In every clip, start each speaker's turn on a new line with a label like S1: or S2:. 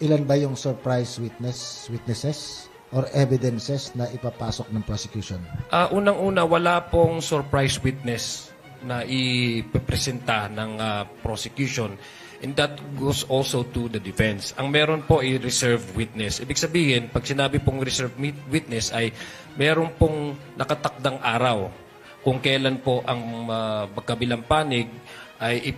S1: Ilan ba yung surprise witnesses or evidences na ipapasok ng prosecution?
S2: Unang-una, wala pong surprise witness na ipipresenta ng prosecution. And that goes also to the defense. Ang meron po ay reserved witness. Ibig sabihin, pag sinabi pong reserved witness ay meron pong nakatakdang araw kung kailan po ang magkabilang panig ay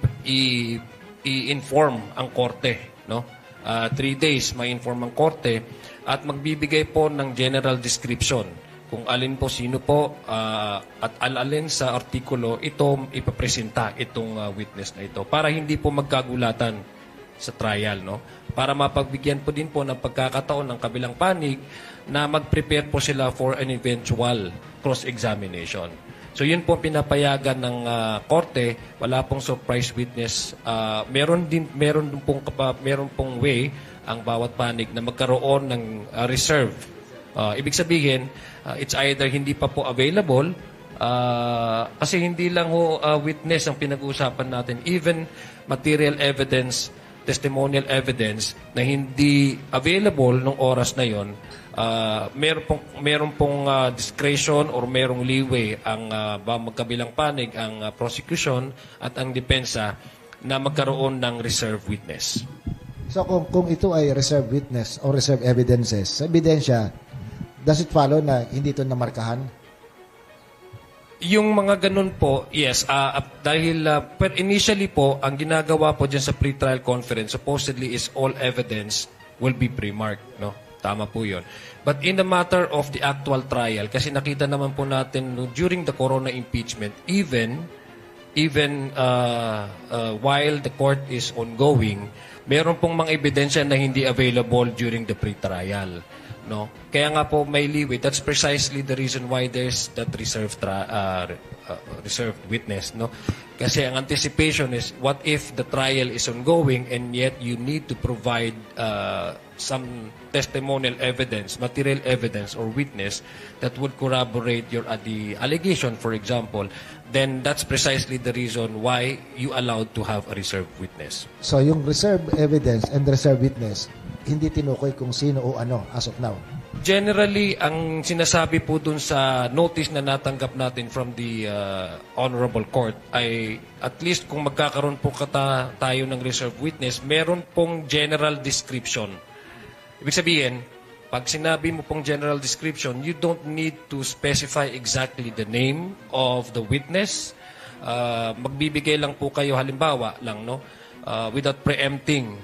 S2: i-inform ang korte. No? 3 days may inform ang korte at magbibigay po ng general description kung alin po, sino po, at alin sa artikulo ito ipapresenta itong witness na ito para hindi po magkagulatan sa trial. No? Para mapagbigyan po din po ng pagkakataon ng kabilang panig na mag-prepare po sila for an eventual cross-examination. So yun po pinapayagan ng korte, wala pong surprise witness. Meron pong way ang bawat panig na magkaroon ng reserve. Ibig sabihin, it's either hindi pa po available, kasi hindi lang witness ang pinag-uusapan natin, even material evidence, testimonial evidence na hindi available nung oras na yon, meron pong discretion or merong leeway ang magkabilang panig, ang prosecution at ang depensa na magkaroon ng reserve witness.
S1: So kung ito ay reserve witness o reserve evidences, sa ebidensya, does it follow na hindi ito namarkahan?
S2: Yung mga ganun po, yes. Dahil but initially po, ang ginagawa po dyan sa pre-trial conference, supposedly is all evidence will be pre-marked. No? Tama po yun. But in the matter of the actual trial, kasi nakita naman po natin during the corona impeachment, even while the court is ongoing, meron pong mga ebidensya na hindi available during the pre-trial. No? Kaya nga po may leeway. That's precisely the reason why there's that reserved witness. No? Kasi ang anticipation is, what if the trial is ongoing and yet you need to provide some testimonial evidence, material evidence or witness that would corroborate your the allegation, for example, then that's precisely the reason why you allowed to have a reserved witness.
S1: So yung reserve evidence and reserve witness, hindi tinukoy kung sino o ano as of now?
S2: Generally, ang sinasabi po dun sa notice na natanggap natin from the Honorable Court ay at least kung magkakaroon po tayo ng reserve witness, meron pong general description. Ibig sabihin, pag sinabi mo pong general description, you don't need to specify exactly the name of the witness. Magbibigay lang po kayo, halimbawa lang, no? Without preempting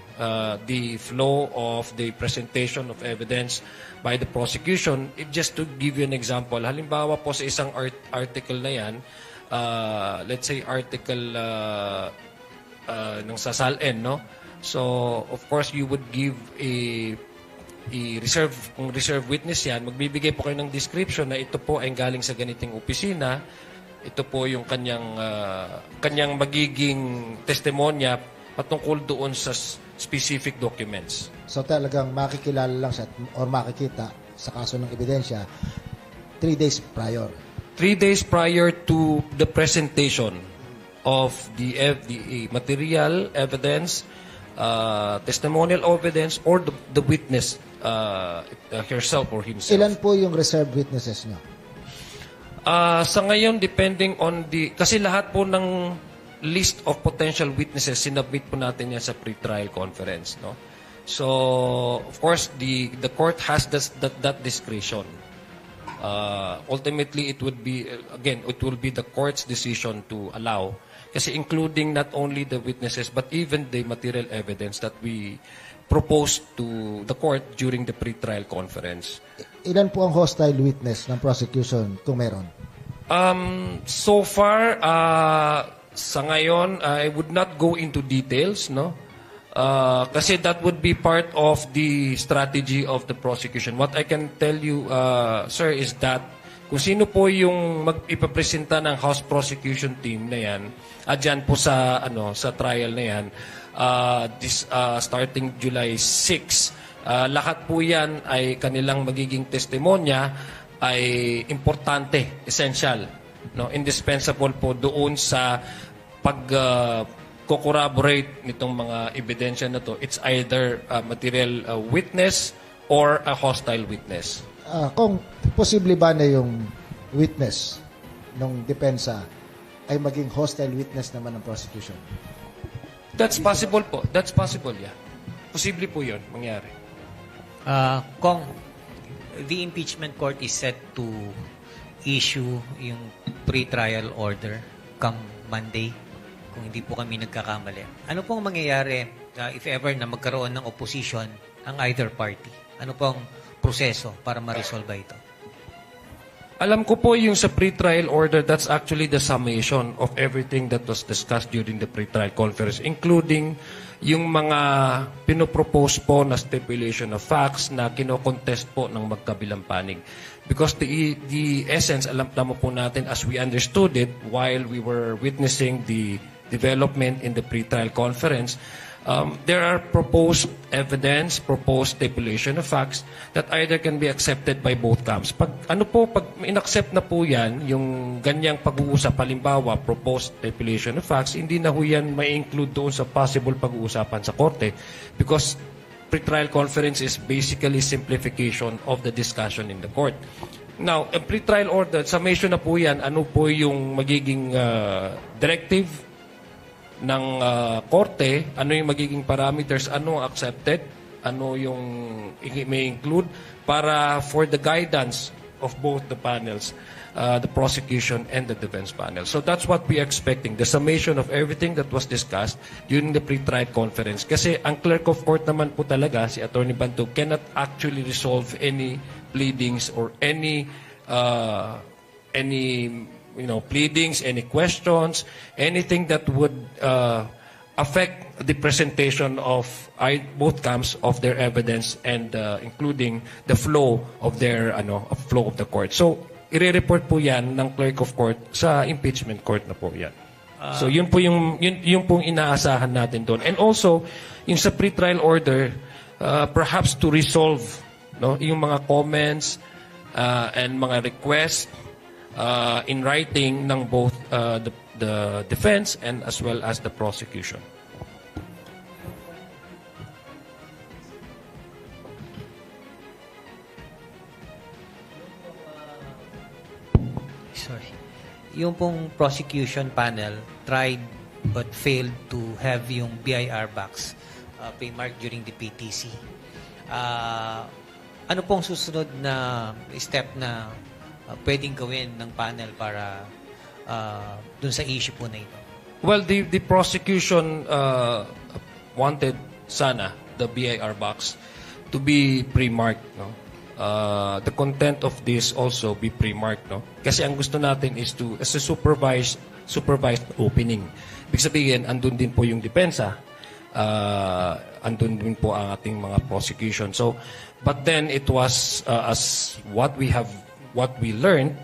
S2: the flow of the presentation of evidence by the prosecution. Just to give you an example, halimbawa po sa isang article na yan, let's say article ng SASALN, no? So, of course, you would give kung reserve witness yan, magbibigay po kayo ng description na ito po ay galing sa ganiting opisina, ito po yung kanyang magiging testimonya patungkol doon sa specific documents.
S1: So talagang makikilala lang siya or makikita sa kaso ng ebidensya 3 days prior.
S2: 3 days prior to the presentation of the material evidence, testimonial evidence, or the witness herself or himself.
S1: Ilan po yung reserve witnesses nyo?
S2: Sa ngayon, depending on kasi lahat po ng list of potential witnesses, sinubmit po natin yan sa pre-trial conference. No? So, of course, the court has that discretion. Ultimately, it would be, again, it will be the court's decision to allow. Kasi including not only the witnesses, but even the material evidence that we proposed to the court during the pre-trial conference.
S1: Ilan po ang hostile witness ng prosecution kung meron?
S2: So far, sa ngayon, I would not go into details, no? Kasi that would be part of the strategy of the prosecution. What I can tell you, sir, is that kung sino po yung ipapresenta ng House Prosecution Team na yan, dyan po sa trial na yan, starting July 6, lahat po yan ay kanilang magiging testimonya ay importante, essential, no, indispensable po doon sa magko-corroborate nitong mga ebidensya na to, it's either a material witness or a hostile witness.
S1: Kung posible ba na yung witness ng depensa ay maging hostile witness naman ng prosecution?
S2: That's possible po. That's possible, yeah. Posible po yun mangyari.
S3: Kung the impeachment court is set to issue yung pre-trial order come Monday, kung hindi po kami nagkakamali, ano pong mangyayari if ever na magkaroon ng opposition ang either party? Ano pong proseso para ma-resolve ito?
S2: Alam ko po yung sa pre-trial order, that's actually the summation of everything that was discussed during the pre-trial conference, including yung mga pinopropose po na stipulation of facts na kinokontest po ng magkabilang panig. Because the essence, alam naman po natin as we understood it while we were witnessing the development in the pre-trial conference, there are proposed evidence, proposed stipulation of facts that either can be accepted by both camps. Pag in-accept na po yan, yung ganyang pag-uusap, halimbawa, proposed stipulation of facts, hindi na ho yan may include doon sa possible pag-uusapan sa korte because pre-trial conference is basically simplification of the discussion in the court. Now, a pre-trial order, summation na po yan, ano po yung magiging directive ng korte, ano yung magiging parameters, ano accepted, ano yung may include para for the guidance of both the panels, the prosecution and the defense panel. So that's what we are expecting, the summation of everything that was discussed during the pre-trial conference. Kasi ang clerk of court naman po talaga, si Attorney Bantog, cannot actually resolve any pleadings or any pleadings, any questions, anything that would affect the presentation of both camps of their evidence and including the flow of their flow of the court. So i-report po 'yan ng clerk of court sa impeachment court na po 'yan. So yun po yung pong inaasahan natin doon. And also yung sa pre-trial order perhaps to resolve yung mga comments and mga requests in writing ng both the defense and as well as the prosecution.
S3: Sorry. Yung pong prosecution panel tried but failed to have yung BIR box paymark during the PTC. Ano pong susunod na step na pwedeng gawin ng panel para dun sa issue po na ito?
S2: Well, the prosecution wanted sana the BIR box to be pre-marked, no? The content of this also be pre-marked, no? Kasi ang gusto natin is as a supervised opening. Ibig sabihin, andun din po yung depensa, andun din po ang ating mga prosecution. So, but then it was as what we learned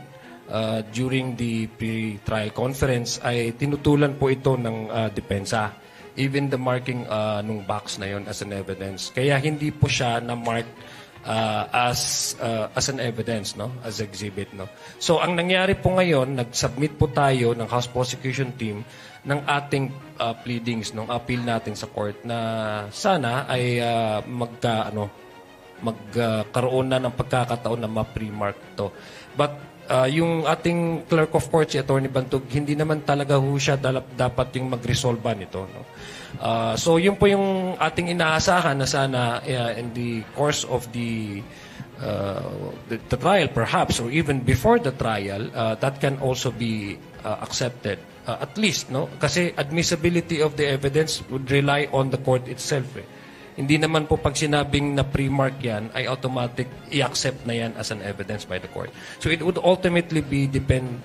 S2: during the pre-trial conference ay tinutulan po ito ng depensa. Even the marking nung box na yon as an evidence. Kaya hindi po siya na-mark as an evidence, no? As exhibit, no? So ang nangyari po ngayon, nag-submit po tayo ng House Prosecution Team ng ating pleadings, ng appeal natin sa court na sana ay magkaroon na ng pagkakataon na ma-pre-mark to. But yung ating clerk of court, si Attorney Bantog, hindi naman talaga ho siya dapat yung mag-resolve nito, no? So yun po yung ating inaasahan na sana in the course of the trial perhaps or even before the trial that can also be accepted at least, no? Kasi admissibility of the evidence would rely on the court itself. Hindi naman po pag sinabing na pre-mark yan, ay automatic i-accept na yan as an evidence by the court. So it would ultimately depend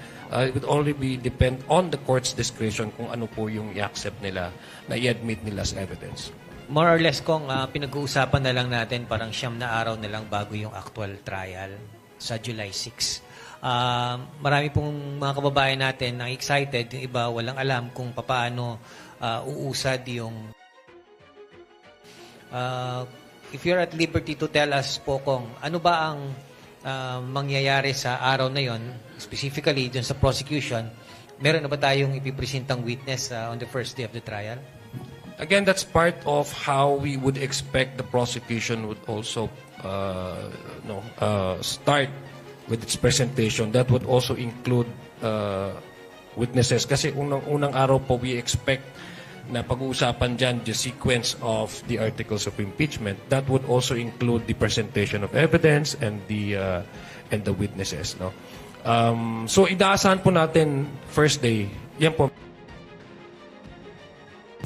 S2: on the court's discretion kung ano po yung i-accept nila, na i-admit nila as evidence.
S3: More or less kung pinag-uusapan na lang natin, parang 9 na araw na lang bago yung actual trial sa July 6. Marami pong mga kababayan natin na excited, yung iba walang alam kung paano uusad yung if you're at liberty to tell us po kung ano ba ang mangyayari sa araw na yon, specifically dun sa prosecution, meron na ba tayong ipipresentang witness on the first day of the trial?
S2: Again, that's part of how we would expect the prosecution would also start with its presentation. That would also include witnesses. Kasi unang araw po we expect na pag-uusapan dyan the sequence of the articles of impeachment. That would also include the presentation of evidence and the witnesses. No? So idaasahan po natin first day, yan po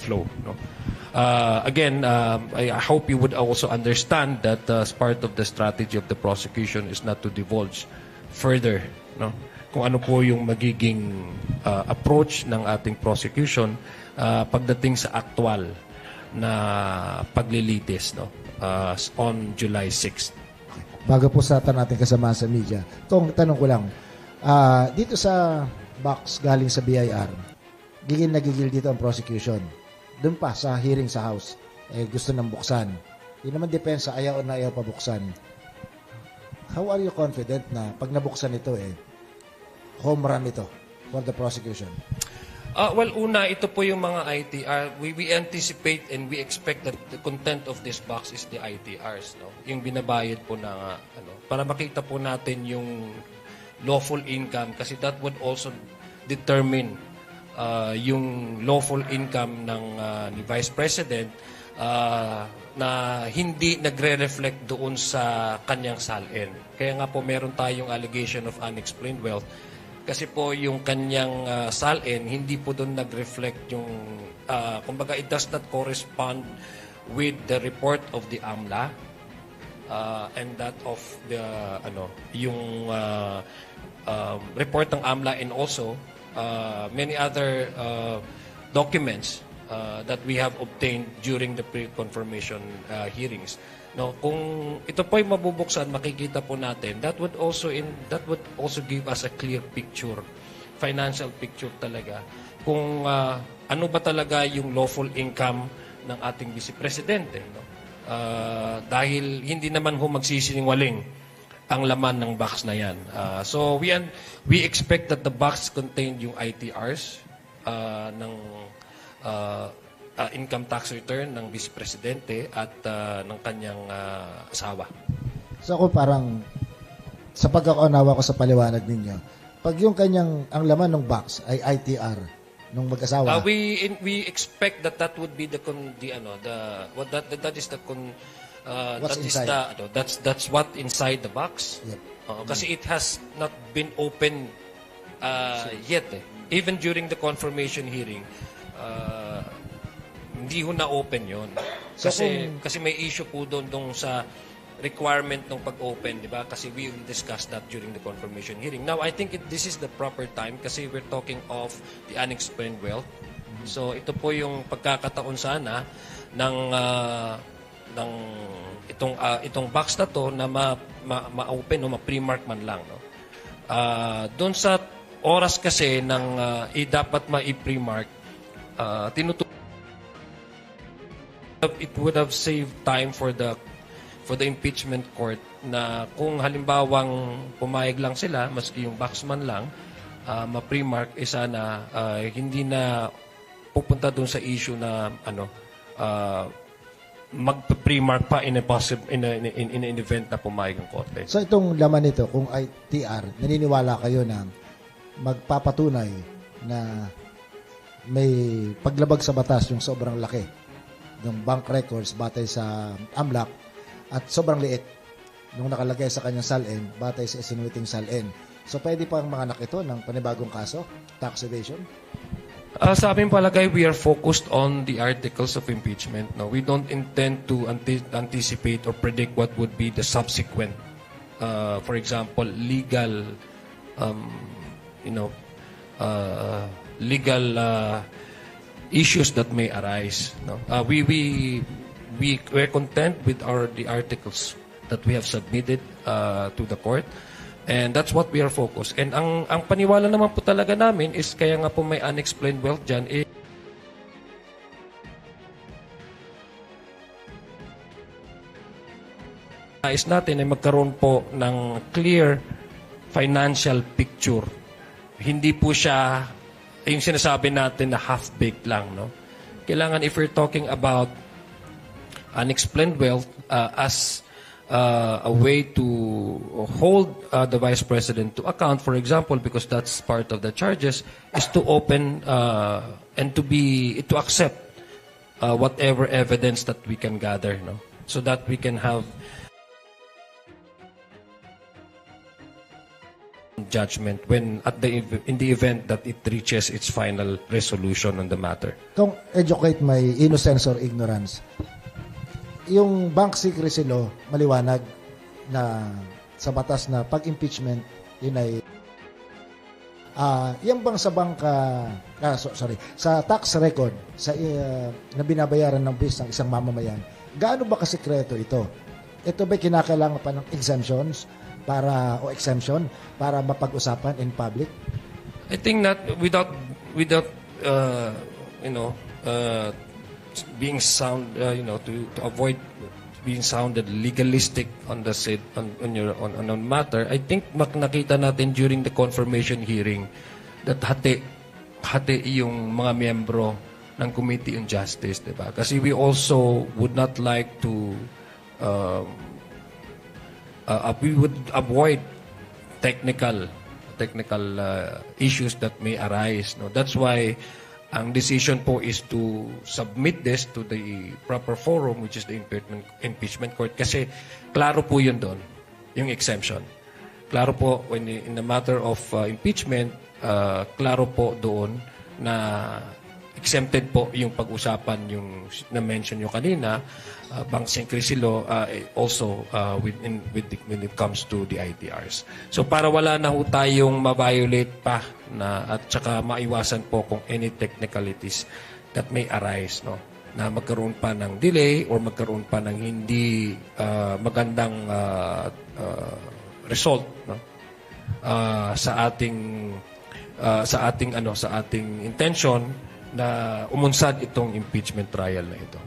S2: flow. No? Again, I hope you would also understand that as part of the strategy of the prosecution is not to divulge further, no? Kung ano po yung magiging approach ng ating prosecution pagdating sa actual na paglilitis, no? On July 6th.
S1: Bago po sa natin kasama sa media, kung tanong ko lang, dito sa box galing sa BIR, gigil na gigil dito ang prosecution. Doon pa sa hearing sa House, gusto nang buksan. Hindi naman depensa, ayaw na ayaw pa buksan. How are you confident na pag nabuksan ito, home run ito for the prosecution?
S2: Well, una, ito po yung mga ITR. We anticipate and we expect that the content of this box is the ITRs. No? Yung binabayad po na, para makita po natin yung lawful income kasi that would also determine yung lawful income ng ni Vice President na hindi nagre-reflect doon sa kanyang salin. Kaya nga po meron tayong allegation of unexplained wealth kasi po yung kanyang salin hindi po doon nag-reflect yung kumbaga it does not correspond with the report of the AMLA and that of the yung report ng AMLA and also many other documents that we have obtained during the pre-confirmation hearings. No, kung ito po ay mabubuksan, makikita po natin that would also give us a clear picture, financial picture talaga kung ano ba talaga yung lawful income ng ating Vice Presidente, no? Dahil hindi naman ho magsisinungaling ang laman ng box na yan. So we expect that the box contained yung ITRs ng income tax return ng Vice Presidente at ng kanyang asawa.
S1: So ako parang, sa pagkakaunawa ko sa paliwanag ninyo, pag yung kanyang, ang laman ng box ay ITR nung mag-asawa.
S2: We expect that would be that is the
S1: What's inside?
S2: That's what inside the box.
S1: Yep.
S2: Kasi it has not been open yet. Even during the confirmation hearing, hindi ho na-open yun.
S1: So
S2: Kasi may issue po doon sa requirement ng pag-open, di ba? Kasi we will discuss that during the confirmation hearing. Now, I think this is the proper time kasi we're talking of the unexplained wealth. So, ito po yung pagkakataon sana ng itong box na to na ma-open o ma-pre-mark man lang, no? Doon sa oras kasi ng dapat ma-pre-mark, it would have saved time for the impeachment court na kung halimbawang pumayag lang sila, maski yung box man lang, ma-pre-mark, sana hindi na pupunta doon sa issue na mag-pre-mark pa in an event na pumayag ang korte.
S1: So itong laman nito, kung ITR, naniniwala kayo na magpapatunay na may paglabag sa batas yung sobrang laki ng bank records batay sa AMLAC at sobrang liit nung nakalagay sa kanyang salin batay sa isinuwiting salin. So pwede pang mga ito ng panibagong kaso, tax evasion?
S2: Sa aming palagay, we are focused on the articles of impeachment. No, we don't intend to anticipate or predict what would be the subsequent, for example, legal issues that may arise. No, we're content with the articles that we have submitted to the court. And that's what we are focused. And ang paniwala naman po talaga namin is kaya nga po may unexplained wealth dyan nais natin ay magkaroon po ng clear financial picture. Hindi po siya yung sinasabi natin na half-baked lang, no? kailangan if we're talking about unexplained wealth as a way to hold the Vice President to account, for example, because that's part of the charges, is to open and to accept whatever evidence that we can gather, no? So that we can have judgment when in the event that it reaches its final resolution on the matter.
S1: Kung educate my innocence or ignorance, yung bank secrecy law, maliwanag na sa batas na pag-impeachment, yun ay yan bang sa sa tax record na binabayaran ng buwis ng isang mamamayan, gaano ba kasekreto ito? Ito ba kinakailangan pa ng exemption para mapag-usapan in public?
S2: I think not without being sound, to avoid being sounded legalistic on the on matter. I think nakita natin during the confirmation hearing that hati yung mga miyembro ng Committee on Justice, diba? Kasi we also would not like to we would avoid technical issues that may arise, no? That's why ang decision po is to submit this to the proper forum, which is the impeachment court, kasi klaro po yun doon, yung exemption. Klaro po when in the matter of impeachment, klaro po doon na exempted po yung pag-usapan yung na-mention nyo kanina, bank secrecy law, also when it comes to the ITRs. So para wala na ho tayong ma-violate pa at saka maiwasan po kung any technicalities that may arise, no? Na magkaroon pa ng delay or magkaroon pa ng hindi magandang result, no? Sa ating intention na umunsad itong impeachment trial na ito.